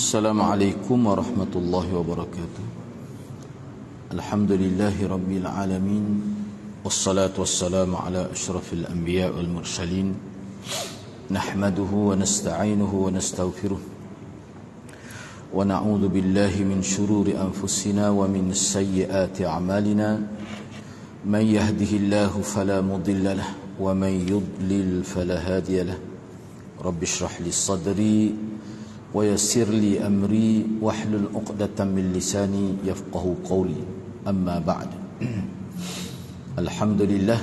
Assalamualaikum warahmatullahi wabarakatuh. Alhamdulillahi rabbil alamin. Wassalatu wassalamu ala asyrafil anbiya wal mursalin. Nahmaduhu wa nasta'inuhu wa nastaghfiruh. Wa na'udzu billahi min shururi anfusina wa min sayyiati a'malina. Man yahdihillahu fala mudilla lahu wa man yudlil fala hadiya lahu. Rabbi shrah li sadri wa yassir li amri wahlul 'uqdatam min lisani yafqahu qawli. Amma ba'd. Alhamdulillah,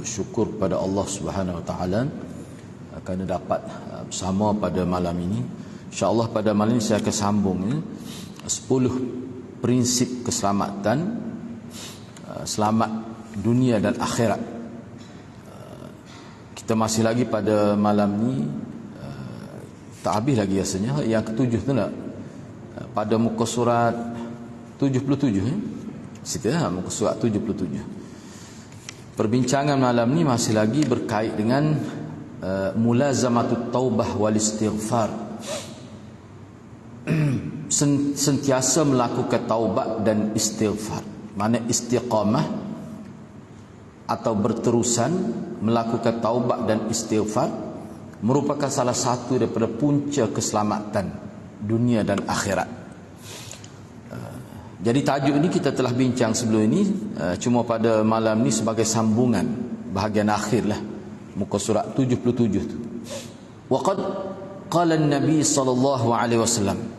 bersyukur pada Allah Subhanahu wa taala kerana dapat bersama pada malam ini. Insya-Allah pada malam ini saya akan sambung 10 prinsip keselamatan, selamat dunia dan akhirat. Kita masih lagi pada malam ni, tak habis lagi rasanya. Yang ketujuh tu nak pada muka surat 77 situ muka surat 77. Perbincangan malam ni masih lagi berkait dengan mulazamatut taubah wal istighfar. Sentiasa melakukan taubat dan istighfar. Mana istiqamah atau berterusan melakukan taubat dan istighfar merupakan salah satu daripada punca keselamatan dunia dan akhirat. Jadi tajuk ini kita telah bincang sebelum ini, cuma pada malam ni sebagai sambungan bahagian akhir lah muka surat 77 tu. Waqad qala an-nabi sallallahu alaihi wasallam.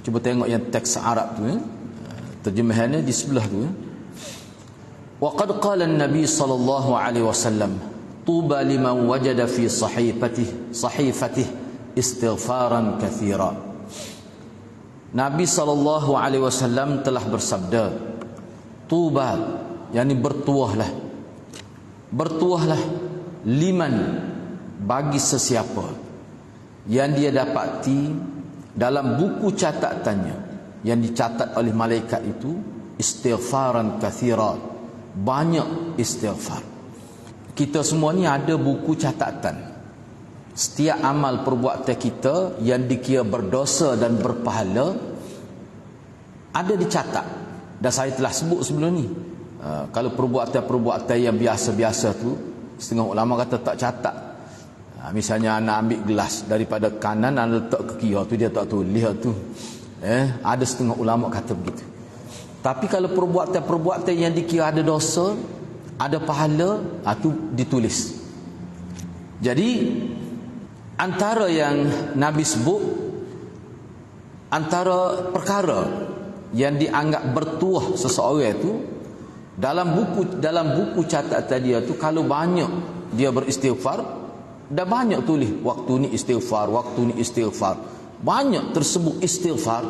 Cuba tengok yang teks Arab tu, terjemahannya di sebelah tu. Waqad qala an-nabi sallallahu alaihi wasallam, tuba liman wajada fi sahifatih istighfaran kathira. Nabi sallallahu alaihi wasallam telah bersabda, tuba, yakni bertuahlah liman, bagi sesiapa yang dia dapati dalam buku catatannya yang dicatat oleh malaikat itu istighfaran kathira, banyak istighfar. Kita semua ni ada buku catatan. Setiap amal perbuatan kita yang dikira berdosa dan berpahala ada dicatat. Dan saya telah sebut sebelum ni, kalau perbuatan-perbuatan yang biasa-biasa tu, setengah ulama kata tak catat. Misalnya anak ambil gelas daripada kanan, anak letak ke kiri, tu dia tak tulis tu. Ada setengah ulama kata begitu. Tapi kalau perbuatan-perbuatan yang dikira ada dosa, ada pahala, itu ditulis. Jadi antara yang Nabi sebut, antara perkara yang dianggap bertuah seseorang itu dalam buku catatan dia tu, kalau banyak dia beristighfar, dah banyak tulis waktu ni istighfar, banyak tersebut istighfar,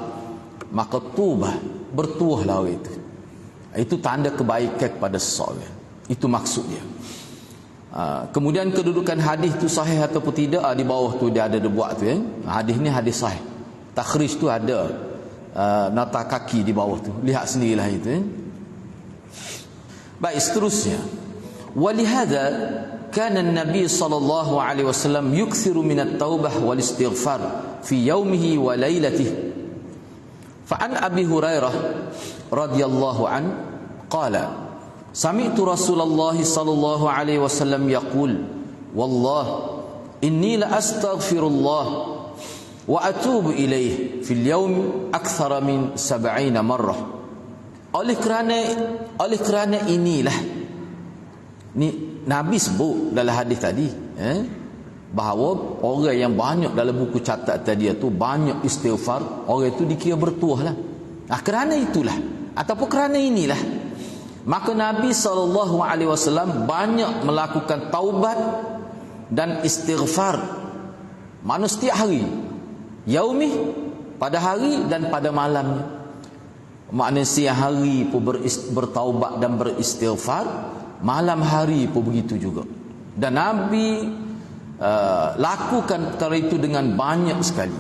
maka tubah, bertuahlah itu. Itu tanda kebaikan kepada seseorang. Itu maksudnya. Kemudian kedudukan hadis tu sahih ataupun tidak, di bawah tu dia ada buat tu. Hadis ni hadis sahih. Takhrij tu ada nota kaki di bawah tu. Lihat sendirilah itu. Baik, seterusnya. Walihada kana an-nabi sallallahu alaihi wasallam yukthiru min at-taubah wal istighfar fi yawmihi wa lailatihi. Fa an Abi Hurairah radhiyallahu an qala sami'tu Rasulullah sallallahu alaihi wasallam yaqul wallah inni la astaghfirullah wa atubu ilaih fil yawm akthara min 70 marrah. Oleh kerana inilah ni Nabi sebut dalam hadis tadi, bahawa orang yang banyak dalam buku catatan dia tu banyak istighfar, orang itu dikira bertuah lah. Kerana itulah ataupun kerana inilah, maka Nabi SAW banyak melakukan taubat dan istighfar. Mana setiap hari, yaumi, pada hari dan pada malamnya. Maknanya siang hari pun bertaubat dan beristighfar, malam hari pun begitu juga. Dan Nabi lakukan perkara itu dengan banyak sekali.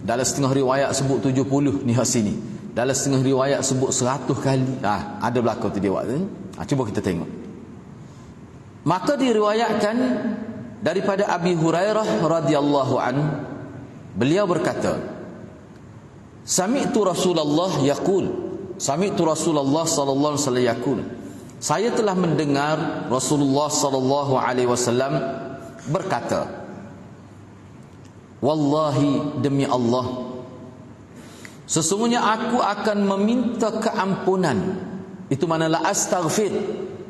Dalam setengah riwayat sebut 70 ni sini. Dalam setengah riwayat sebut 100 kali. Ada belakang tu dia buat tu. Cuba kita tengok. Maka diriwayatkan daripada Abi Hurairah radhiyallahu anhu, beliau berkata, Sami'tu Rasulullah yaqul, sami'tu Rasulullah sallallahu alaihi wasallam yaqul, saya telah mendengar Rasulullah sallallahu alaihi wasallam berkata, wallahi, demi Allah, sesungguhnya aku akan meminta keampunan. Itu manalah astaghfir.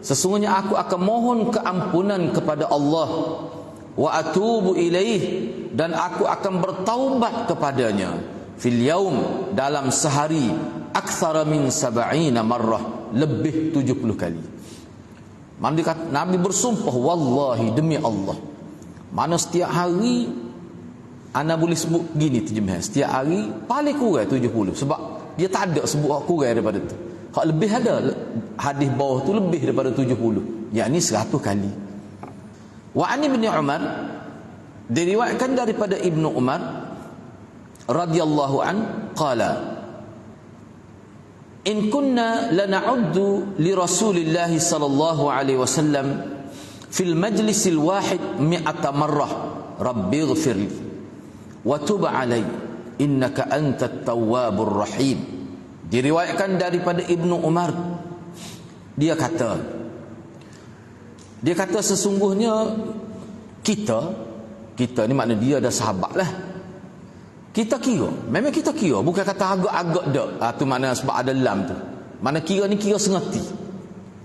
Sesungguhnya aku akan mohon keampunan kepada Allah. Wa atubu ilaih, dan aku akan bertaubat kepadanya. Fil yaum, dalam sehari, aktsara min 70 marrah, lebih 70 kali. Nabi bersumpah, wallahi, demi Allah, mana setiap hari ana boleh sebut gini terjemahan, setiap hari paling kurang 70, sebab dia tak ada sebut kurang daripada tu. Hak lebih ada, hadis bawah tu lebih daripada 70, yakni 100 kali. Wa an Ibnu Umar, diriwayatkan daripada Ibnu Umar radhiyallahu an qala, in kunna lana'uddu li Rasulillah sallallahu alaihi wasallam fil majlisil wahid 100 marrah rabbighfirli wa tub alai innaka antat tawwabur rahim. Diriwayatkan daripada Ibnu Umar, dia kata sesungguhnya kita ni, makna dia ada sahabat lah, kita kira, memang kita kira, bukan kata agak-agak dak. Tu makna sebab ada lam tu, mana kira ni kira sengerti.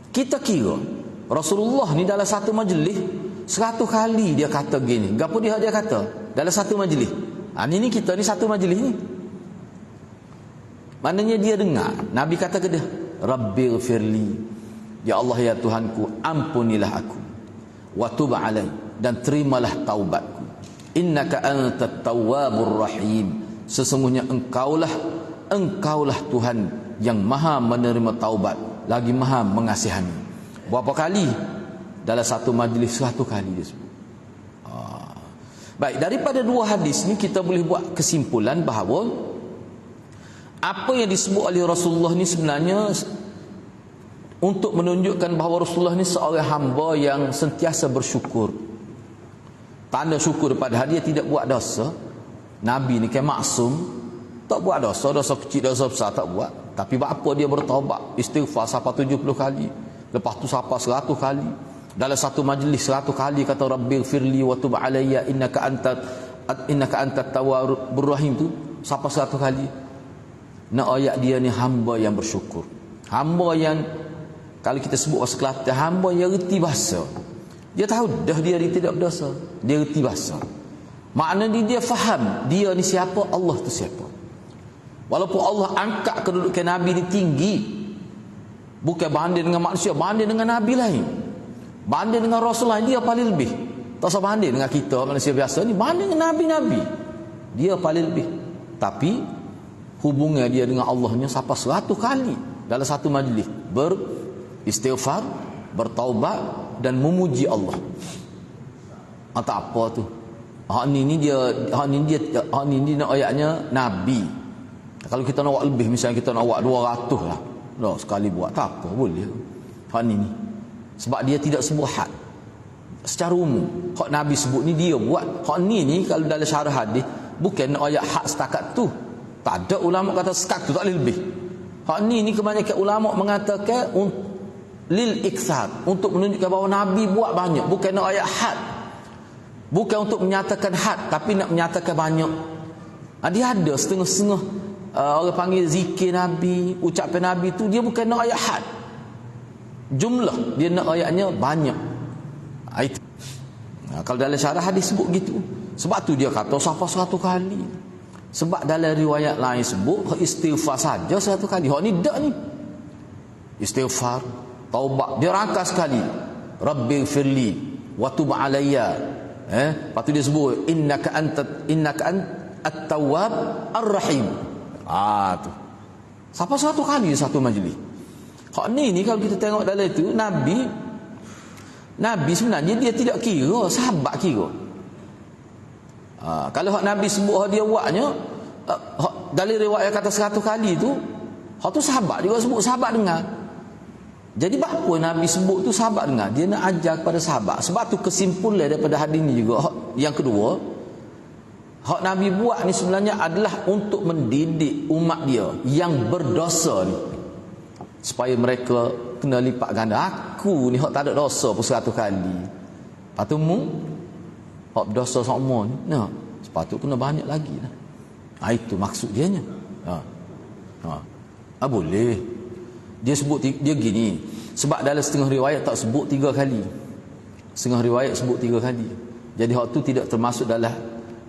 Kita kira Rasulullah ni dalam satu majlis 100 kali dia kata gini. Gapo dia kata dalam satu majlis? Ni kita ni satu majlis ni, maknanya dia dengar Nabi kata ke dia, Rabbighfirli, ya Allah, ya Tuhanku, ampunilah aku, wa tub alai, dan terimalah taubatku, innaka antat tawwabur rahim, sesungguhnya engkaulah Tuhan yang maha menerima taubat, lagi maha mengasihani. Berapa kali? Dalam satu majlis 100 kali dia sebut. Baik, daripada dua hadis ni kita boleh buat kesimpulan bahawa apa yang disebut oleh Rasulullah ni sebenarnya untuk menunjukkan bahawa Rasulullah ni seorang hamba yang sentiasa bersyukur. Tanda syukur pada dia tidak buat dosa. Nabi ni kan maksum, tak buat dosa kecil, dosa besar tak buat. Tapi apa dia bertaubat, istighfar sampai 70 kali, lepas tu sampai 100 kali. Dalam satu majlis 100 kali kata Rabbighfirli wa tub alayya innaka antat tawwabur rahim, tu sampai 100 kali. Nak ayat dia ni hamba yang bersyukur, hamba yang, kalau kita sebut bahasa Kelantan, hamba yang reti bahasa. Dia tahu dah dia tidak berdosa, dia reti bahasa. Maknanya dia faham dia ni siapa, Allah tu siapa. Walaupun Allah angkat kedudukan Nabi ni tinggi, bukan banding dengan manusia, banding dengan Nabi lain, banding dengan Rasul lain, dia paling lebih. Tak usah banding dengan kita manusia biasa ni, banding dengan Nabi-Nabi, dia paling lebih. Tapi hubungan dia dengan Allahnya sampai 100 kali dalam satu majlis, beristighfar, bertaubat dan memuji Allah. Tak apa tu. Hak ni dia nak ayatnya Nabi. Kalau kita nak buat lebih, misalnya kita nak buat 200 lah, sekali buat, tak apa, boleh. Hak ni sebab dia tidak sebut had secara umum. Hak Nabi sebut ni dia buat. Hak ni kalau dalam syarah hadis bukan nak ayat had setakat tu. Tak ada ulama kata sekat tu tak boleh lebih. Hak ni kebanyakan ulama mengatakan lil iktsar, untuk menunjukkan bahawa Nabi buat banyak, bukan nak ayat had, bukan untuk menyatakan had, tapi nak menyatakan banyak. Dia ada setengah-setengah orang panggil zikir Nabi, ucapan Nabi tu dia bukan nak ayat had, jumlah dia nak ayatnya banyak. Itu. Kalau dalam syarah hadis sebut gitu, sebab tu dia kata sampai 100 kali. Sebab dalam riwayat lain sebut istighfar saja 100 kali. Hak ni dak ni. Istighfar, taubat, dia rangkas sekali. Rabbighfirli wa tub alayya. Lepas tu dia sebut innaka at-tawwab ar-rahim. Tu. Sampai 100 kali satu majlis. Hak ni kalau kita tengok dalam itu, Nabi sebenarnya dia tidak kira, sahabat kira. Kalau hak Nabi sebut hak dia buatnya, dalam riwayat kata 100 kali tu, hak tu sahabat juga sebut, sahabat dengar. Jadi apa Nabi sebut tu sahabat dengar, dia nak ajar kepada sahabat. Sebab tu kesimpulan daripada hadis ni juga yang kedua, Hak Nabi buat ni sebenarnya adalah untuk mendidik umat dia yang berdosa ni, supaya mereka kena lipat ganda. Aku ni hak tak ada dosa pun 100 kali. Lepas tu hak berdosa sama ni, nah, sepatut kena banyak lagi lah. Itu maksud dia nya. Boleh. Dia sebut dia gini, sebab dalam setengah riwayat tak sebut 3 kali. Setengah riwayat sebut 3 kali. Jadi hak tu tidak termasuk dalam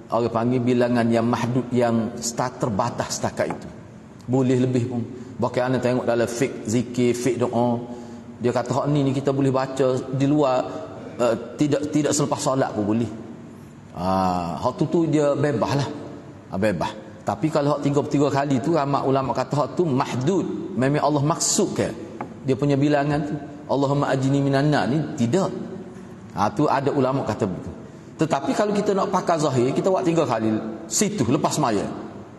orang panggil bilangan yang mahdud, yang terbatas setakat itu. Boleh lebih pun. Bahkan anda tengok dalam fiqh zikir, fiqh doa, dia kata hak ni kita boleh baca di luar, tidak selepas solat pun boleh. Hak tu dia bebas lah. Bebas. Tapi kalau hak 33 kali tu, ramai ulama kata hak tu mahdud. Memang Allah maksudkan dia punya bilangan tu. Allahumma ajini minan nar ni tidak. Tu ada ulama kata begitu. Tetapi kalau kita nak pakai zahir, kita buat 3 kali situ lepas semaya.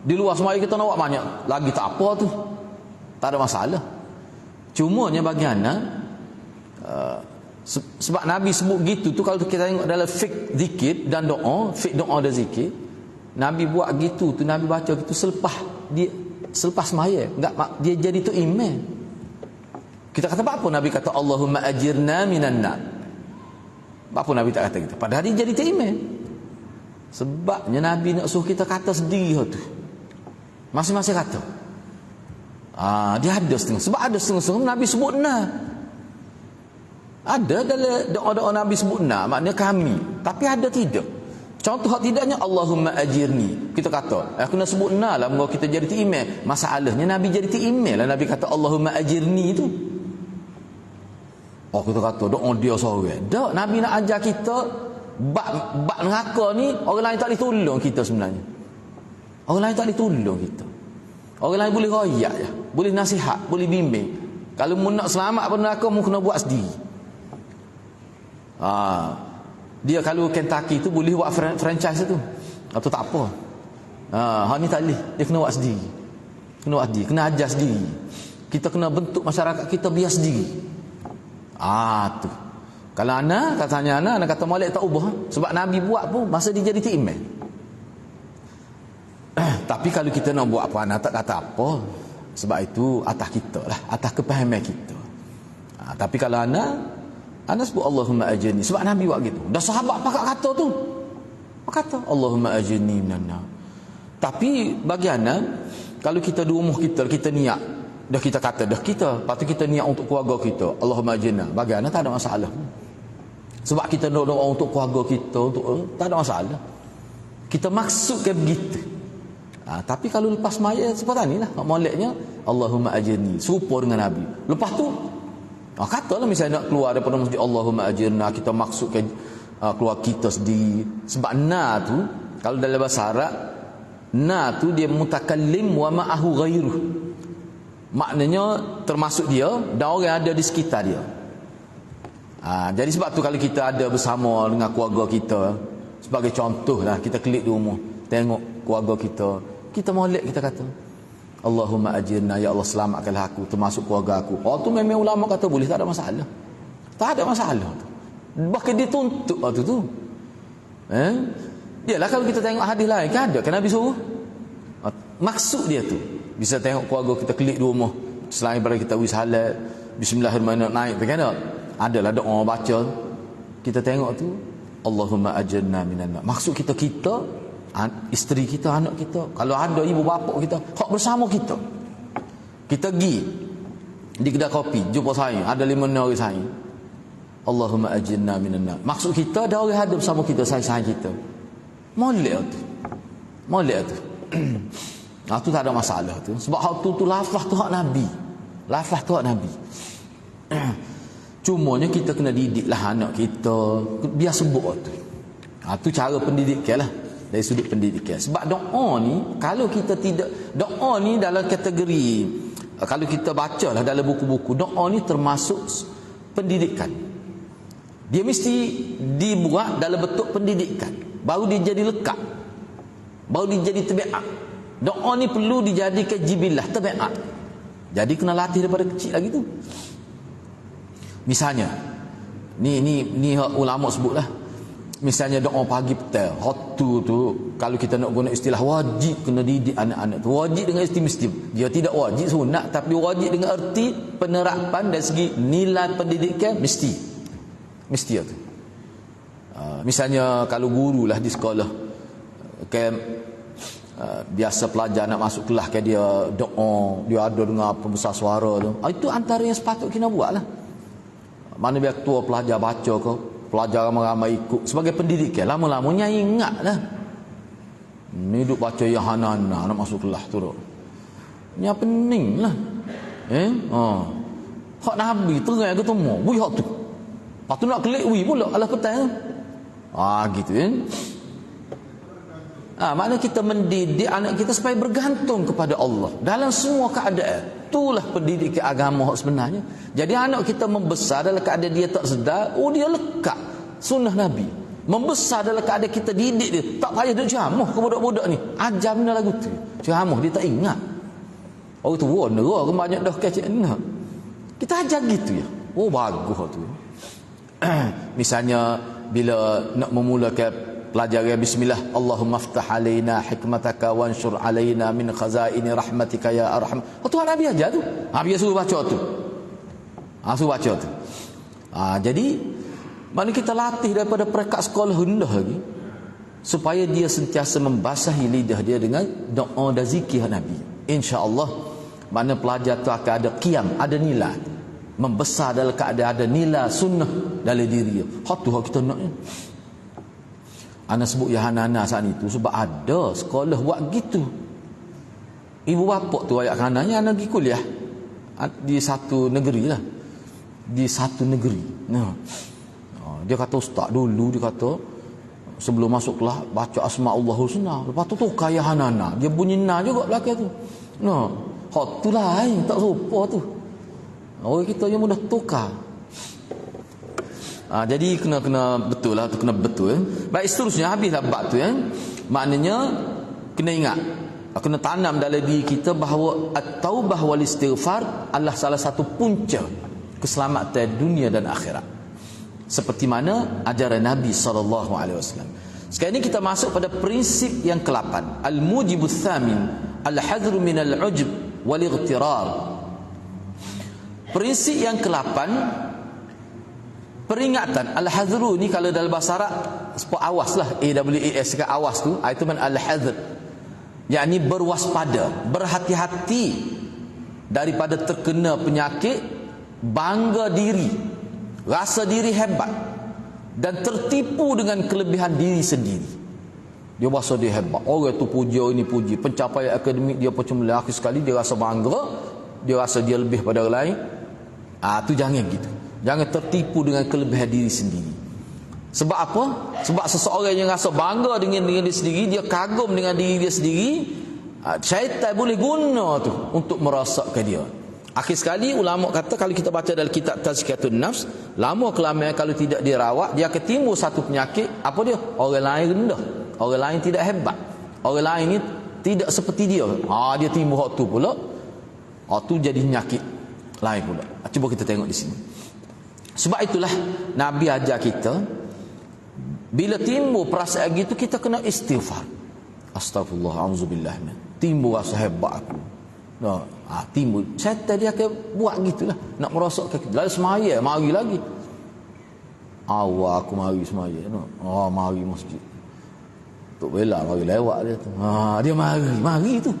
Di luar semaya kita nak buat banyak lagi, tak apa tu. Tak ada masalah. Cumanya bagaimana sebab Nabi sebut gitu tu, kalau kita tengok dalam fiqh zikir dan doa, fiqh doa dan zikir, Nabi buat gitu tu, Nabi baca gitu selepas semaya. Enggak, dia jadi tu imam. Kita kata apa Nabi kata Allahumma ajirna minan nar. Apa Nabi tak kata gitu? Padahal dia jadi imam. Sebabnya Nabi nak suruh kita kata sendiri tu. Masing-masing kata. Dia ada setengah. Sebab ada setengah-setengah Nabi sebut nah. Ada dalam doa-doa Nabi sebut nah, maknanya kami. Tapi ada tidak. Contoh hak tidaknya Allahumma ajirni. Kita kata, aku nak sebut nah lah moga kita jadi imam. Masalahnya Nabi jadi imam lah, Nabi kata Allahumma ajirni tu. Kita kata doa dia seorang. Tak, Nabi nak ajar kita bab neraka ni orang lain tak boleh tolong kita sebenarnya. Orang lain tak boleh tolong kita. Orang lain boleh royak je, boleh nasihat, boleh bimbing. Kalau mu nak selamat pada neraka, mu kena buat sendiri. Dia kalau Kentucky tu boleh buat franchise tu. Atau tak apa. Hak ni tak boleh, dia kena buat sendiri. Kena buat sendiri, kena ajar sendiri. Kita kena bentuk masyarakat kita biar sendiri. Tu. Kalau katanya anak kata molek tak ubah. Sebab Nabi buat pun masa dia jadi imam. Tapi kalau kita nak buat apa, anak tak kata apa. Sebab itu atas kita lah, atas kepahaman kita. Tapi kalau anak sebut Allahumma ajirni. Sebab Nabi buat gitu. Dah sahabat pakat kata tu. Kata Allahumma ajirni minan nar. Tapi bagi anak, kalau kita di rumah kita niat, dah kita kata dah kita, lepas tu kita niat untuk keluarga kita, Allahumma ajirna, bagaimana tak ada masalah. Sebab kita doa untuk keluarga kita, tak ada masalah. Kita maksudkan begitu. Tapi kalau lepas maya seperti inilah moleknya Allahumma ajirni, serupa dengan Nabi. Lepas tu katalah misalnya nak keluar daripada masjid Allahumma ajirna, kita maksudkan keluar kita sendiri. Sebab na tu kalau dalam bahasa Arab, na tu dia mutakallim wa ma'ahu ghairuh. Maknanya termasuk dia dan orang ada di sekitar dia. Jadi sebab tu kalau kita ada bersama dengan keluarga kita, sebagai contoh lah, kita klik di rumah, tengok keluarga kita molek, kita kata Allahumma ajirna, ya Allah selamatkanlah aku termasuk keluarga aku. Tu memang ulama kata boleh, tak ada masalah. Tak ada masalah tu. Bahkan dituntut waktu tu. Yalah kalau kita tengok hadis lain kan ada, kan Nabi suruh. Maksud dia tu bisa tengok keluarga kita klik di rumah, selain daripada kita wisalat bismillahirrahmanirrahim naik tu kan adalah doa baca, kita tengok tu Allahumma ajirna minan nar. Maksud kita isteri kita, anak kita, kalau ada ibu bapa kita hak bersama kita pergi di kedai kopi, jumpa saya ada 5 orang saya, Allahumma ajirna minan nar. Maksud kita ada orang ada bersama kita, sayang kita, molek tu. Tu tak ada masalah tu. Sebab hak tu lafaz tu hak Nabi. Lafaz tu hak Nabi. Cumanya kita kena didiklah anak kita biar sebut tu. Tu cara pendidikan lah, dari sudut pendidikan. Sebab doa ni, kalau kita tidak, doa ni dalam kategori, kalau kita bacalah dalam buku-buku, doa ni termasuk pendidikan. Dia mesti dibuat dalam bentuk pendidikan, baru dia jadi lekat, baru dia jadi tabiat. Doa ni perlu dijadikan jibilah, tabiat. Jadi kena latih daripada kecil lagi tu. Misalnya ni ulama sebutlah, Misalnya doa pagi petang, waktu tu kalau kita nak guna istilah wajib kena didik anak-anak tu. Wajib dengan mesti. Dia tidak wajib sunat, tapi wajib dengan erti penerapan dari segi nilai pendidikan mesti. Mesti tu. Misalnya kalau guru lah di sekolah, biasa pelajar nak masuk kelas ke dia doa, dia ada dengan pembesar suara tu. Itu antara yang sepatut kita buat lah. Mana biar ketua pelajar baca ke, pelajar ramai-ramai ikut sebagai pendidikan, lama-lamanya ingat lah. Ni duk baca yang hana-hana nak masuk kelas tu. Yang pening lah. Hak Nabi terang ketemu, bui hak tu. Lepas tu nak kelik wui pula alah petang. Gitu kan. Maknanya kita mendidik anak kita supaya bergantung kepada Allah dalam semua keadaan. Itulah pendidikan agama sebenarnya. Jadi anak kita membesar dalam keadaan dia tak sedar, dia lekat sunnah Nabi. Membesar dalam keadaan kita didik dia, tak payah duk ceramah ke budak-budak ni. Ajar benda lagu tu. Ceramah dia tak ingat. Tu neraka ke banyak dah kecik nak. Kita ajar gitu ya. Bagus tu. Misalnya bila nak memulakan pelajaran bismillah, Allahumma aftah alaina hikmataka wanshur alaina min khazaini rahmatika ya arham. Tu Nabi ajar tu. Dia suruh baca tu. Suruh baca tu. Jadi mana kita latih daripada peringkat sekolah rendah lagi supaya dia sentiasa membasahi lidah dia dengan doa dan zikir Nabi. Insya-Allah mana pelajar tu akan ada qiyam, ada nilai. Membesar dalam keadaan ada nilai sunnah dalam diri dia. Hak tu kita nak. Ana sebut ya Hanana saat itu sebab ada sekolah buat gitu. Ibu bapa tu ayat kanannya anak pergi kuliah di satu negeri lah. Di satu negeri. Dia kata ustaz dulu dia kata sebelum masuk kelas baca asma-Allahul husna. Lepas tu tukar ya Hanana. Dia bunyi na juga belakang tu. Hak tu lain tak serupa tu. Orang kita yang mudah tukar. Jadi kena betul lah, kena betul. Baik, seterusnya habislah bab tu Maknanya kena ingat, kena tanam dalam diri kita bahawa at-taubah wal istighfar adalah salah satu punca keselamatan dunia dan akhirat. Seperti mana ajaran Nabi SAW. Sekarang ini kita masuk pada prinsip yang ke-8, al-mujibus tsamin, al-hadru min al-ujb wal ightirar. Prinsip yang ke-8, peringatan. Al-hadru ni kalau dalam bahasa Arab sebut awas lah, AWAS ke awas tu, itu man al-hadr, yakni berwaspada, berhati-hati daripada terkena penyakit bangga diri, rasa diri hebat dan tertipu dengan kelebihan diri sendiri. Dia rasa dia hebat, orang tu puji, ini puji, pencapaian akademik dia pun cuma akhir sekali dia rasa bangga, dia rasa dia lebih pada orang lain. Tu jangan gitu. Jangan tertipu dengan kelebihan diri sendiri. Sebab apa? Sebab seseorang yang rasa bangga dengan diri sendiri, dia kagum dengan diri dia sendiri, syaitan boleh guna tu untuk merosakkan dia. Akhir sekali ulama kata kalau kita baca dalam kitab Tazkiyatun Nafs, lama kelamaan kalau tidak dirawat, dia akan timbul satu penyakit. Apa dia? Orang lain rendah, orang lain tidak hebat, orang lain ni tidak seperti dia. Dia timbul hak tu pula. Tu jadi penyakit lain pula. Cuba kita tengok di sini. Sebab itulah Nabi ajar kita bila timbul perasaan gitu kita kena istighfar. Astagfirullah, auzubillah. Timbul rasa hebat aku. Timbul syaitan dia akan buat gitulah, nak merosakkan kita. Lalu semaya mari lagi. Aku mari semaya. Mari masjid. Tok bela mari lewat dia tu. Dia mari tu.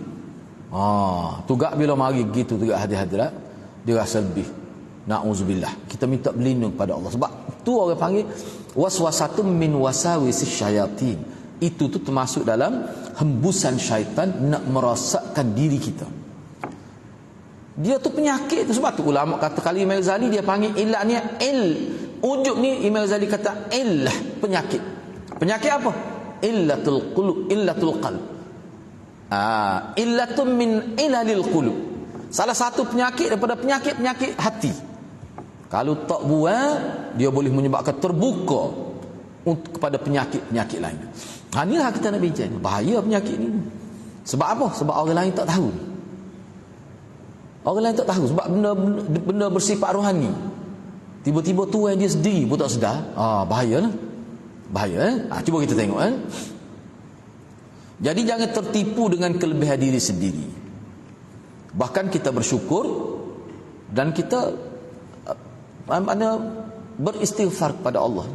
Tugak bila mari gitu tugak hadirat dia rasa lebih. Na'udzubillah. Kita minta berlindung pada Allah. Sebab tu orang panggil waswasatun min wasawisis syayatin. Itu tu termasuk dalam hembusan syaitan nak merosakkan diri kita. Dia tu penyakit tu. Sebab tu ulama kata kali Imam Ghazali dia panggil ilah ni ujub ni Imam Ghazali kata illah, penyakit. Penyakit apa? Illatul qulub, illatul qalb. Illatun min ilalil qulub. Salah satu penyakit daripada penyakit-penyakit hati. Kalau tak buat, dia boleh menyebabkan terbuka kepada penyakit-penyakit lain. Inilah kita nak bincang. Bahaya penyakit ni. Sebab apa? Sebab orang lain tak tahu. Orang lain tak tahu. Sebab benda bersifat rohani. Tiba-tiba tu yang dia sendiri pun tak sedar. Bahaya lah. Bahaya. Cuba kita tengok. Jadi jangan tertipu dengan kelebihan diri sendiri. Bahkan kita bersyukur dan kita beristighfar kepada Allah.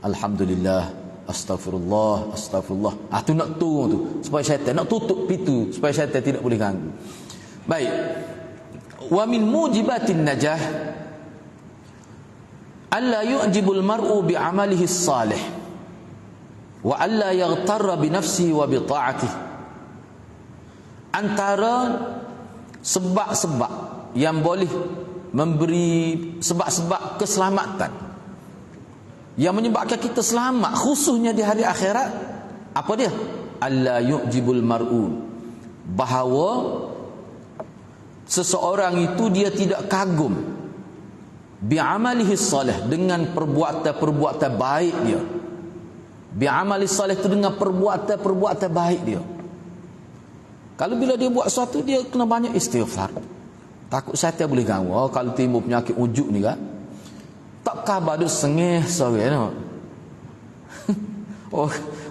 Alhamdulillah, astagfirullah, astagfirullah. Tu nak turun tu supaya syaitan, nak tutup pintu supaya syaitan tidak boleh ganggu. Baik. Wa min mujibatin najah alla yu'jibul mar'u bi 'amalihi salih wa alla yaghtarra bi nafsihi wa bi ta'atihi. Antara sebab-sebab yang boleh memberi sebab-sebab keselamatan yang menyebabkan kita selamat khususnya di hari akhirat, apa dia? Alla yu'jibul mar'u, bahawa seseorang itu dia tidak kagum bi'amalihi salih, dengan perbuatan-perbuatan baik dia. Bi'amali salih itu dengan perbuatan-perbuatan baik dia. Kalau bila dia buat sesuatu, dia kena banyak istighfar. Takut syaitan boleh ganggu. Kalau timbul penyakit ujuk ni kan, tak khabar dia sengih sore no.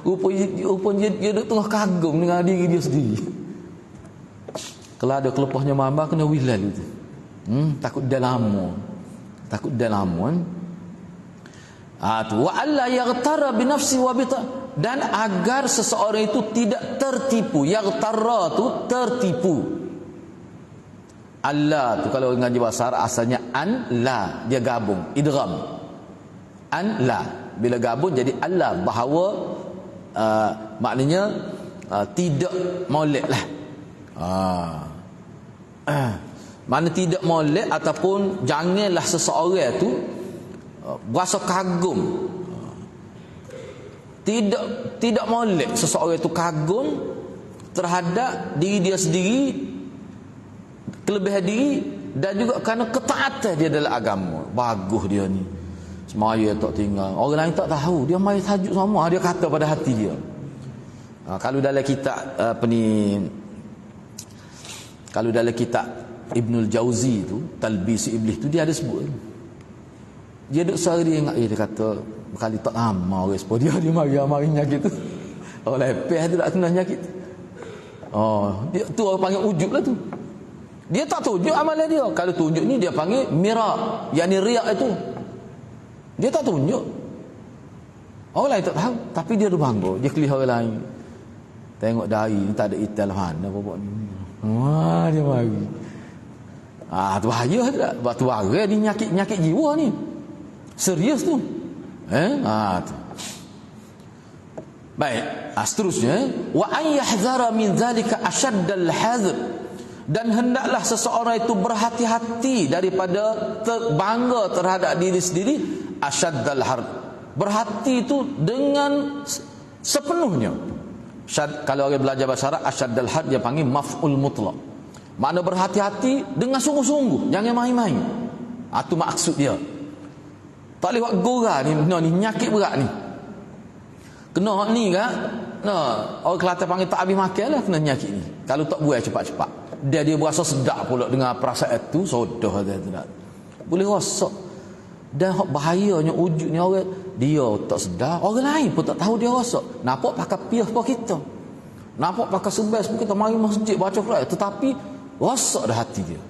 Rupanya dia duduk tengah kagum dengan diri dia sendiri. Kalau ada kelepasnya mama, kena wilal itu. Takut dia lama. Takut dia lama kan. Wa alla yaghtara bi nafsi wa bi, dan agar seseorang itu tidak tertipu. Yaghtara tu tertipu. Allah tu kalau ngaji bahasa Arab asalnya an la, dia gabung, idgham. An la bila gabung jadi Allah, bahawa maknanya tidak molek lah. Mana tidak molek, ataupun janganlah seseorang tu berasa kagum. Tidak molek seseorang itu kagum terhadap diri dia sendiri, kelebihan diri, dan juga kerana ketaatan dia dalam agama. Bagus dia ni, semaya tak tinggal, orang lain tak tahu, dia mai tajuk sama, dia kata pada hati dia. Kalau dalam kitab kalau dalam kitab Ibnul Jauzi tu, Talbis Iblis tu, dia ada sebut. Dia duduk sehari dia ingat, dia kata berkali tak lama respon dia mari nyakit tu. Orang lepeh tu tak kena nyakit. Dia tu orang panggil ujub lah tu. Dia tak tunjuk amalan dia. Kalau tunjuk ni dia panggil mira, yakni riak itu. Dia tak tunjuk. Orang lain tak tahu, tapi dia ada bangga, dia kelih orang lain. Tengok dari ni tak ada ital mana bapak ni. Dia mari. Tu bahaya tak? Batu bara ni nyakit jiwa ni. Serius tu. Tu. Baik, seterusnya wa an yahzara min zalika ashaddal hadr, dan hendaklah seseorang itu berhati-hati daripada bangga terhadap diri sendiri. Ashaddal hadr, berhati itu dengan sepenuhnya. Kalau orang belajar bahasa Arab, ashaddal hadr dia panggil maf'ul mutlaq. Makna berhati-hati dengan sungguh-sungguh, jangan main-main. Itu maksud dia. Tak boleh buat gora ni, nyakit berat ni. Kena ni kan? Orang Kelantan panggil tak habis makan lah, kena nyakit ni. Kalau tak buat cepat-cepat, dia berasa sedap pula dengan perasaan itu, sodah dia tidak. Boleh rosak. Dan bahayanya wujud ni, orang dia tak sedar, orang lain pun tak tahu dia rosak. Nampak pakai piah pun kita. Nampak pakai sebas pun kita mari masjid baca Quran, tetapi rosak dah hati dia.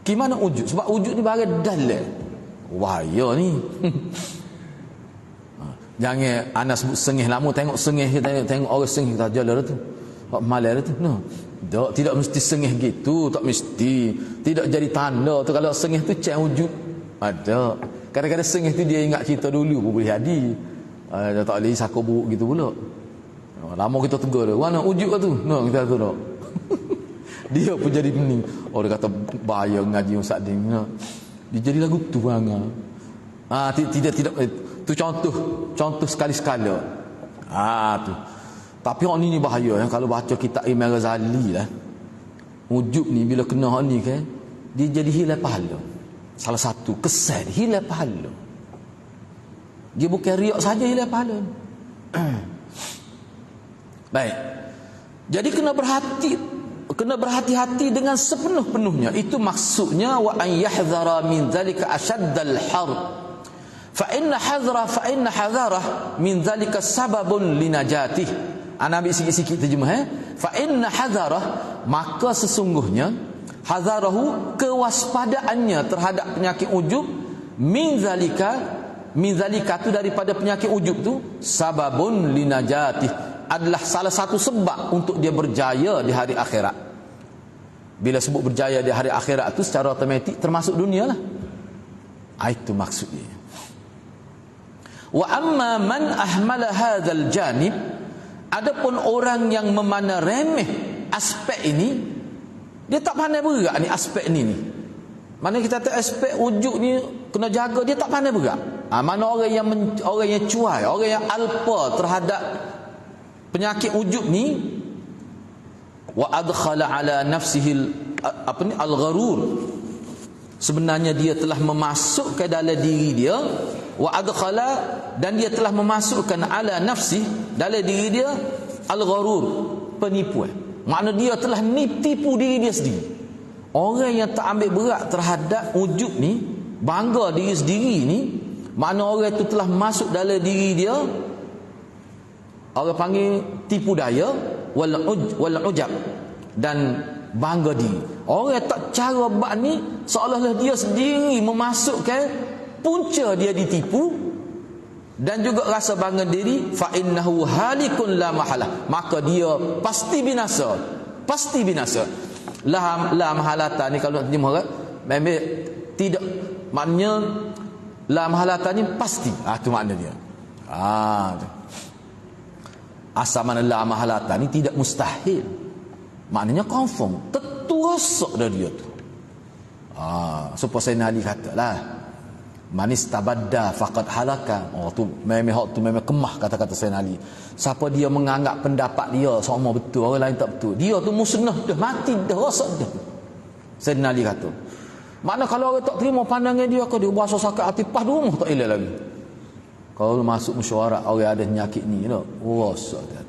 Gimana wujud? Sebab wujud ni bagi dalam. Bahaya ni. Jangan anak sebut sengih lama, tengok sengih, tengok orang sengih kita jalan tu. Pak malam tu. Tidak mesti sengih gitu, tak mesti. Tidak jadi tanda tu kalau sengih tu cek wujud. Ada. Kadang-kadang sengih tu dia ingat kita dulu pun boleh jadi. Tak boleh sakut buruk gitu pula. Lama kita tegur dia, mana wujud tu? Kita tu tak. Dia pun jadi pening. Dia kata bahaya ngaji Ustaz Din. Dia jadi lagu tu bang. Tidak tu contoh sekali-sekala. Tu. Tapi orang ni bahaya kalau baca kitab Imam Ghazali lah. Wujud ni bila kena hak ni kan, dia jadi hilang pahala. Salah satu kesan hilang pahala. Dia bukan riak saja hilang pahala. Baik. Jadi kena berhati-hati dengan sepenuh-penuhnya. Itu maksudnya wa an yahzara min zalika ashaddal harb. fa inna hadharah min dhalika sababun linajatih. Ana ambil sikit-sikit terjemah. Fa inna hadharah, maka sesungguhnya hadharahu, kewaspadaannya terhadap penyakit ujub, min zalika tu daripada penyakit ujub tu, sababun linajatih, adalah salah satu sebab untuk dia berjaya di hari akhirat. Bila sebut berjaya di hari akhirat tu secara automatik termasuk dunia lah. Itu maksudnya. Wa amma man ahmala hadzal janib, adapun orang yang memandang remeh aspek ini, dia tak pandai berak ni aspek ni. Mana kita tahu aspek wujud ni kena jaga, dia tak pandai berak. Mana orang yang cuai, orang yang alpa terhadap penyakit wujud ni, wa adkhala ala nafsihi al-gharur, sebenarnya dia telah memasukkan dalam diri dia, wa adkhala, dan dia telah memasukkan ala nafsi, dalam diri dia, al-gharur, penipuan. Makna dia telah tipu diri dia sendiri. Orang yang tak ambil berat terhadap wujud ni, bangga diri sendiri ni, makna orang itu telah masuk dalam diri dia, orang panggil tipu daya, wal ujab, dan bangga diri. Orang yang tak cara bab ni, seolah-olah dia sendiri memasukkan punca dia ditipu, dan juga rasa bangga diri, fa innahu halikun la mahalah, maka dia pasti binasa, pasti binasa. La mahalata ni kalau nak terjemah kan, memang tidak, maknanya la mahalata ni pasti. Tu makna dia. Asal mana la mahalata ni tidak mustahil, maknanya confirm, tentu rosak dah dia tu. Supaya Sayyidina Ali katalah, manis tabadda faqad halaka. Tu memang kemah kata-kata Sayyidina Ali. Siapa dia menganggap pendapat dia sama betul, orang lain tak betul, dia tu musnah dah, mati dah, rosak dah. Sayyidina Ali kata, makna kalau orang tak terima pandangan dia, dia berasa sakit hati, pas di rumah tak elok lagi. Kalau masuk mesyuarat orang ada penyakit ni, rosak dia.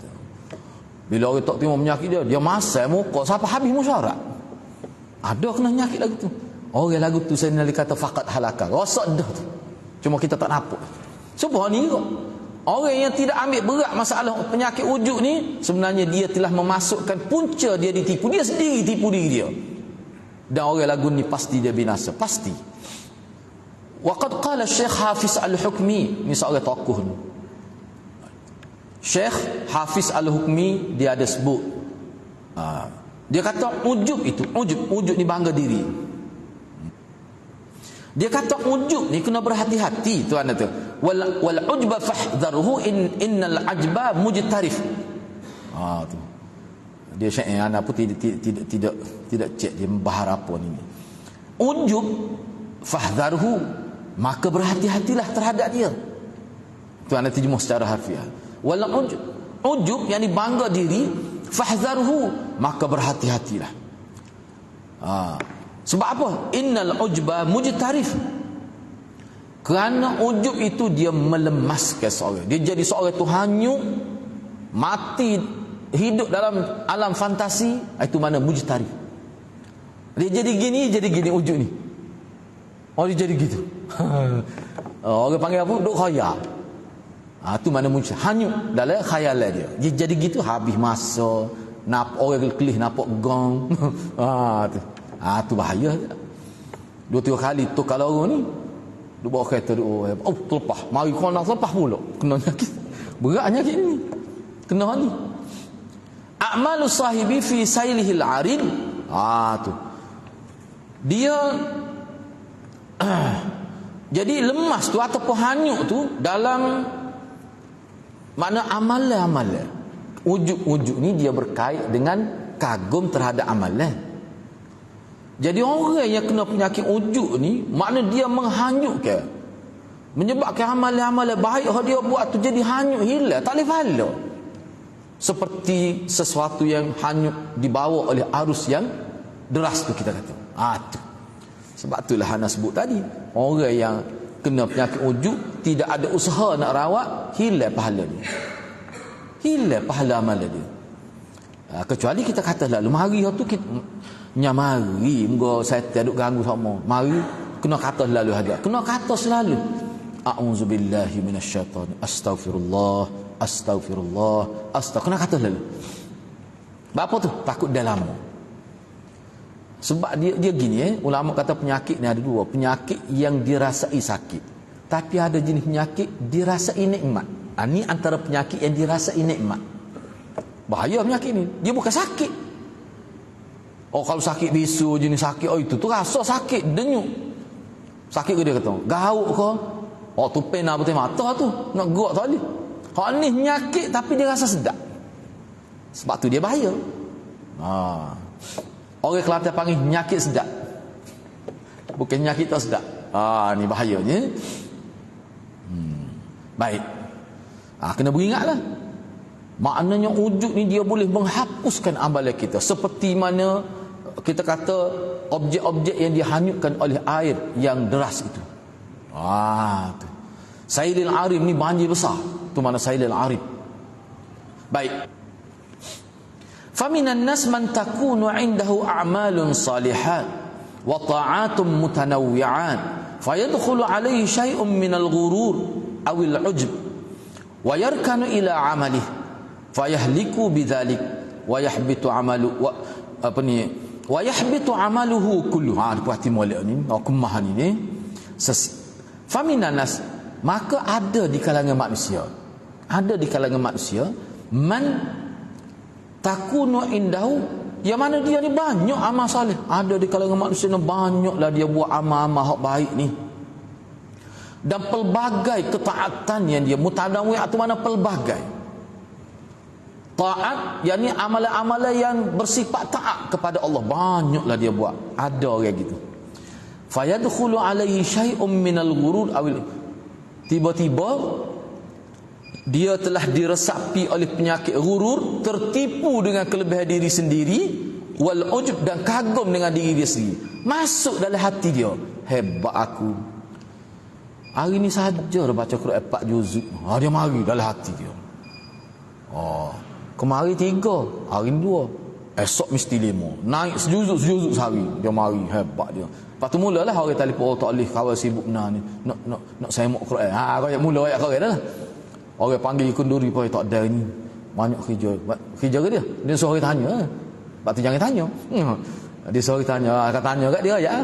Bila orang tak terima penyakit dia, dia masai muka siapa habis mesyuarat. Ada kena penyakit lagu tu. Orang lagu tu Sayyidina Ali kata faqad halaka, rosak dah tu. Cuma kita tak nampak. Sebab ni kok, orang yang tidak ambil berat masalah penyakit wujud ni, sebenarnya dia telah memasukkan punca dia ditipu, dia sendiri tipu diri dia. Dan orang lagu ni pasti dia binasa, pasti. Waqad qala Syekh Hafiz Al-Hukmi, ni seorang tokoh ni. Syekh Hafiz Al-Hukmi dia ada sebut, dia kata ujub itu, ujub ni bangga diri. Dia kata ujub ni kena berhati-hati tuan tu. Wal ujba fahdharhu innal ajba mujtarif. Tu. Dia syair ana pun tidak cek dia membahar apa ni. Ujub fahdharhu, maka berhati-hatilah terhadap dia. Tu ana terjemah secara harfiah. Wal ujub yakni bangga diri, fahdharhu, maka berhati-hatilah. Sebab apa? Innal ujba mujtarif. Kerana ujub itu dia melemaskan seorang. Dia jadi seorang itu hanyut, mati, hidup dalam alam fantasi. Itu mana mujtarif. Dia jadi gini ujub ni. Dia jadi gitu. Orang panggil apa? Duk khayal. Itu mana mujtarif. Hanyut dalam khayalan dia. Dia jadi gitu, habis masa. Orang kelih nampak gong. Tu bahaya. 2-3 kali tu kalau orang ni dia bawa kereta dia, terlepas, mari kau nak lepas pula kena nyakit, berat nyakit ni, kena ni. A'malu sahibi fi sailihil arid. Tu dia jadi lemas tu ataupun hanyut tu dalam makna amalan-amalan. Ujub ni dia berkait dengan kagum terhadap amalan. Jadi orang yang kena penyakit ujub ni, makna dia menghanyutkan, menyebabkan amalan-amalan baik yang dia buat tu jadi hanyut, hilang, tak boleh pahala. Seperti sesuatu yang hanyut dibawa oleh arus yang deras tu kita kata. Tu. Sebab itulah Hana sebut tadi, orang yang kena penyakit ujub tidak ada usaha nak rawat, hilang pahala dia. Hilang pahala amalan dia. Kecuali kita kata lalu mari tu kita mari muka saya tak duk ganggu sama, mari kena kata selalu ada, kena kata selalu. a'udzubillahi minasyaitonir astaghfirullah, astaghfirullah, kena kata lalu. Apa tu? Takut dah lama. Sebab dia gini, ulama kata penyakit ni ada dua. Penyakit yang dirasai sakit, tapi ada jenis penyakit dirasai nikmat. Ini antara penyakit yang dirasai nikmat. Bahaya penyakit ni. Dia bukan sakit. Oh, kalau sakit bisu jenis sakit, oh itu tu rasa sakit, denyut. Sakit ke dia kata? Gauk ke? Oh tu pena betul mata tu. Nak gerak tak boleh. Hak ni penyakit tapi dia rasa sedap. Sebab tu dia bahaya. Orang Kelantan panggil penyakit sedap. Bukan penyakit tak sedap. Ni bahayanya. Baik. Kena beringatlah. Maknanya wujud ni dia boleh menghapuskan amalan kita. Seperti mana kita kata objek-objek yang dihanyutkan oleh air yang deras itu. Tu. Sailil Arim ni banjir besar. Tu mana Sailil Arim. Baik. Faminan nas man takunu indahu a'malun salihat wa ta'atun mutanawwi'at fayadkhulu alayhi syai'un minal ghurur awil ujb wa yarkanu ila 'amalihi fayahliku bidzalik wa yahbitu 'amalu wa yahbitu 'amaluhu kullu. Dipuati molek ni, kemah ni. Faminan nas, maka ada di kalangan manusia. Ada di kalangan manusia man takunu indahu, yang mana dia ni banyak amal salih. Ada di kalangan manusia ni banyaklah dia buat amal-amal hak baik ni. Dan pelbagai ketaatan yang dia mutadawwi atau mana pelbagai taat, yakni amalan-amalan yang bersifat taat kepada Allah, banyaklah dia buat. Ada orang gitu. Fayadkhulu alaihi syai'un minal ghurur awil, tiba-tiba dia telah diresapi oleh penyakit ghurur, tertipu dengan kelebihan diri sendiri, wal ujub, dan kagum dengan diri dia sendiri. Masuk dalam hati dia, hebat aku, hari ni saja dah baca Quran 4 juzuk. Dia mari dalam hati dia. Kemari 3, hari ni 2, esok mesti 5. Naik sejuzuk sehari. Dia mari, hebat dia. Lepas tu mulalah orang telefon, tak boleh, kawan sibuk benar ni, nak semok Quran. Kau mula ayat kau dah. Orang panggil kenduri pun tak ada ni. Banyak kerja. Kerja ke dia? Dia suruh orang tanya. Lepas tu jangan tanya. Dia suruh orang tanya. Akan tanya kat dia ya.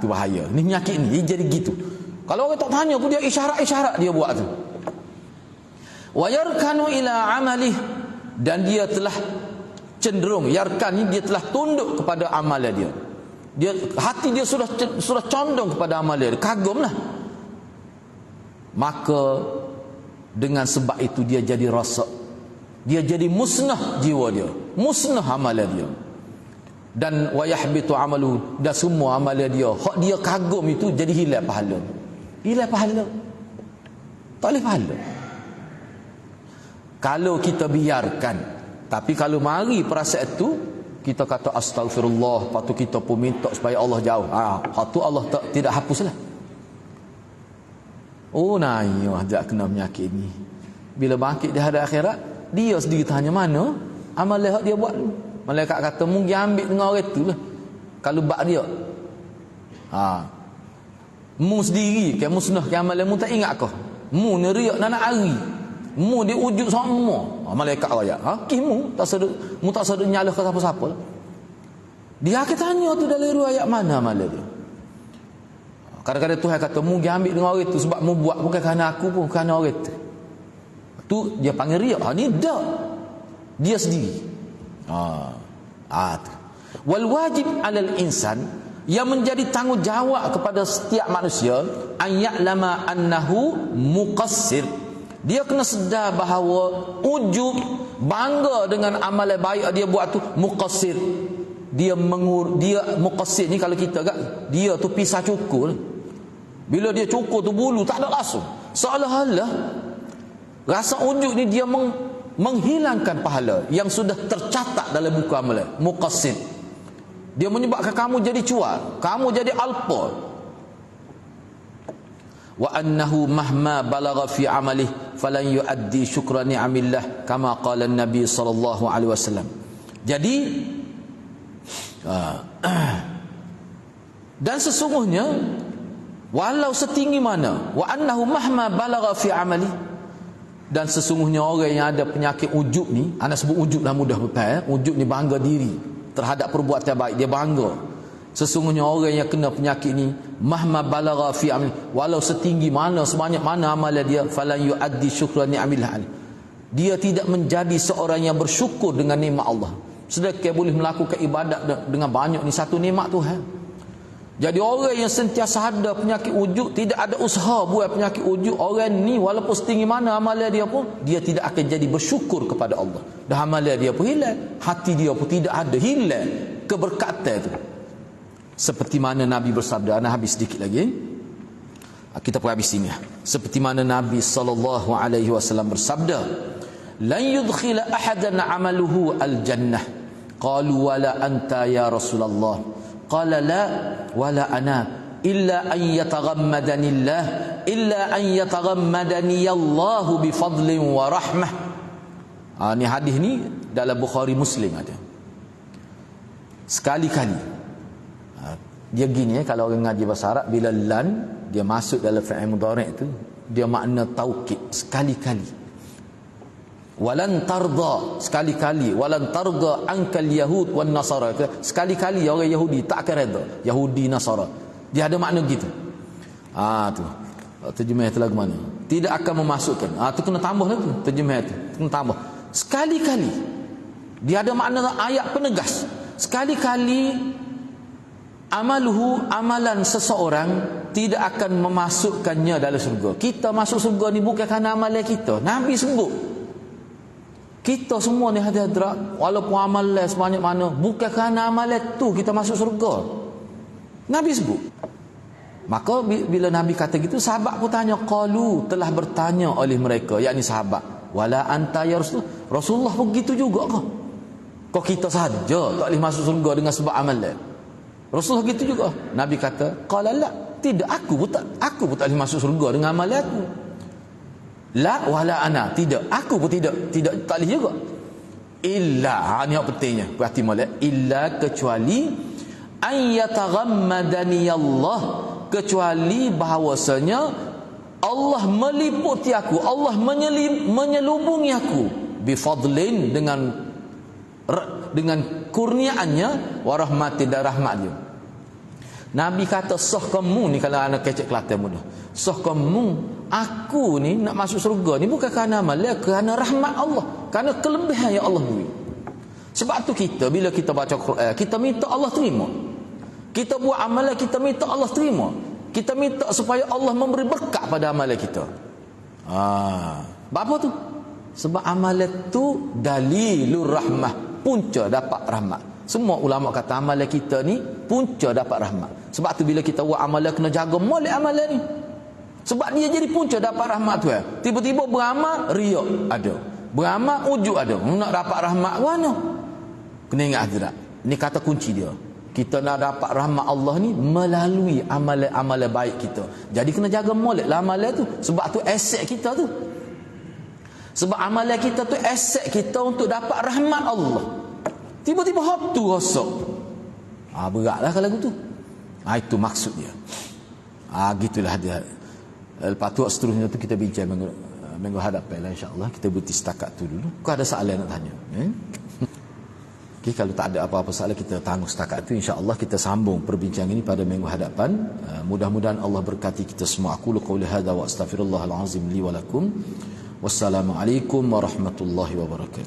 Tu bahaya. Ni penyakit ni. Dia jadi gitu. Kalau orang tak tanya pun dia isyarat-isyarat dia buat tu. Wa yarkanu ila amalih, dan dia telah cenderung, yarkan ni dia telah tunduk kepada amalan dia. Hati dia sudah condong kepada amalan dia. Kagumlah. Maka dengan sebab itu dia jadi rosak. Dia jadi musnah jiwa dia, musnah amalan dia. Dan wayahbitu amaluhu, dan semua amalan dia, hak dia kagum itu jadi hilang pahala. Hilang pahala. Tak boleh pahala. Kalau kita biarkan. Tapi kalau mari perasaan itu, kita kata astagfirullah, lepas tu kita pun minta supaya Allah jauh. Hak tu Allah tidak hapuslah. Tak kena penyakit ni. Bila bangkit di hari akhirat, dia sendiri tanya mana amalan hak dia buat tu. Malaikat kata mungkin ambil dengan orang tu lah. Kalau bak dia, mu sendiri kan musnah kan amalan mu, tak ingat kau? Mu ni riak nak hari. Mu dia wujud semua. Malaikat raya. Kimu tak sedut nyalah ke siapa-siapa lah. Dia akan tanya tu dalam riwayat mana amalan dia. Kadang-kadang Tuhan kata mu pergi ambil dengan orang itu sebab mu buat bukan kerana aku pun, kerana orang itu. Tu dia panggil riak. Ni dak. Dia sendiri. Tu. Wal wajib 'alal insan, yang menjadi tanggungjawab kepada setiap manusia, an ya'lama annahu muqassir. Dia kena sedar bahawa ujub, bangga dengan amalan baik dia buat tu, muqassir. Dia muqassir ni kalau kita kat, dia tu pisah cukur. Bila dia cukur tu bulu tak ada langsung. Seolah-olah rasa ujub ni dia menghilangkan pahala yang sudah tercatat dalam buku amalan. Muqassir. Dia menyebabkan kamu jadi cuar, kamu jadi alpa. Wa annahu mahma balagha fi amalih falan yuaddi syukra ni'amillah kama qala an-nabi sallallahu alaihi wasallam. Jadi dan sesungguhnya walau setinggi mana, wa annahu mahma balagha fi amali, dan sesungguhnya orang yang ada penyakit ujub ni, anak sebut ujub dah mudah betul, ujub ni bangga diri terhadap perbuatan baik, dia bangga. Sesungguhnya orang yang kena penyakit ni, mahma balagha fi amali, walau setinggi mana, sebanyak mana amalan dia, falan yuaddi syukran ni'amillah alaihi, dia tidak menjadi seorang yang bersyukur dengan nikmat Allah. Sedekah boleh melakukan ibadat dengan banyak ni satu nikmat Tuhan. Jadi orang yang sentiasa ada penyakit ujub, tidak ada usaha buat penyakit ujub, orang ni walaupun setinggi mana amalan dia pun, dia tidak akan jadi bersyukur kepada Allah. Dah amalan dia pun hilang, hati dia pun tidak ada, hilang keberkatan itu. Seperti mana Nabi bersabda, ana habis sedikit lagi. Kita pun habis sini. Seperti mana Nabi SAW bersabda, lan yudkhila ahadan amaluhu al-jannah. Qalu wala anta ya Rasulullah. Qala la wala ana illa an yataghammadani Allah, illa an yataghammadani Allah bi fadlin wa rahmah. Ni hadis ni dalam Bukhari Muslim ada. Sekali-kali dia gini kalau orang ngaji bahasa Arab, bila lan dia masuk dalam fi'il mudhari' itu, dia makna taukid, sekali-kali. Walan tarda, sekali-kali. Walan tarda ankal yahud wan nasara, sekali-kali orang Yahudi tak akan redha, Yahudi Nasara. Dia ada makna gitu. Tu terjemah itu lagu mana? Tidak akan memasukkan. Tu kena tambah lagi terjemah itu, kena tambah. Sekali-kali. Dia ada makna ayat penegas. Sekali-kali amaluhu, amalan seseorang tidak akan memasukkannya dalam surga. Kita masuk surga ni bukan kerana amalan kita. Nabi sebut, kita semua ni hadirat, walaupun amalan sebanyak mana, bukan kerana amalan tu kita masuk surga. Nabi sebut. Maka bila Nabi kata gitu, sahabat pun tanya, qalu, telah bertanya oleh mereka, yakni sahabat, wala anta ya Rasulullah pun gitu juga ke? Kok kita sahaja tak boleh masuk surga dengan sebab amalan? Rasulullah gitu juga. Nabi kata, qala la, tidak, aku pun tak boleh masuk surga dengan amalan aku. La wala ana, tidak, aku pun tidak tak boleh juga. Illa, ni yang pentingnya, berarti molek, illa kecuali an yataghammadani Allah, kecuali bahawasanya Allah meliputi aku, Allah menyelubungi aku bifadlin, dengan kurniaannya, warahmati, dan rahmat dia. Nabi kata, soh kamu ni, kalau anak kecek Kelantan mudah, soh kamu, aku ni nak masuk surga ni bukan kerana amal, kerana rahmat Allah, kerana kelebihan yang Allah beri. Sebab tu kita bila kita baca Quran, kita minta Allah terima. Kita buat amalan, kita minta Allah terima. Kita minta supaya Allah memberi berkat pada amalan kita. Apa tu? Sebab amalan tu dalilur rahmah, punca dapat rahmat. Semua ulama kata amalan kita ni punca dapat rahmat. Sebab tu bila kita buat amalan, kena jaga molek amalan ni. Sebab dia jadi punca dapat rahmat tu. Tiba-tiba beramal riak ada, beramal ujub ada, nak dapat rahmat mana? Kena ingat hadirat, ni kata kunci dia. Kita nak dapat rahmat Allah ni melalui amalan-amalan baik kita. Jadi kena jaga molek lah amalan tu. Sebab tu aset kita tu. Sebab amalan kita tu aset kita untuk dapat rahmat Allah. Tiba-tiba hop tu rosak. Beratlah kalau tu. Itu maksud dia. Gitulah dia. Lepas tu seterusnya tu kita bincang minggu hadapan lah, insya-Allah. Kita berhenti setakat tu dulu. Kau ada soalan nak tanya? Okay, kalau tak ada apa-apa soalan, kita tangguh setakat tu. Insya-Allah kita sambung perbincangan ini pada minggu hadapan. Mudah-mudahan Allah berkati kita semua. Aku qauli hadza wa astaghfirullahal azim li wa lakum. Wassalamualaikum warahmatullahi wabarakatuh.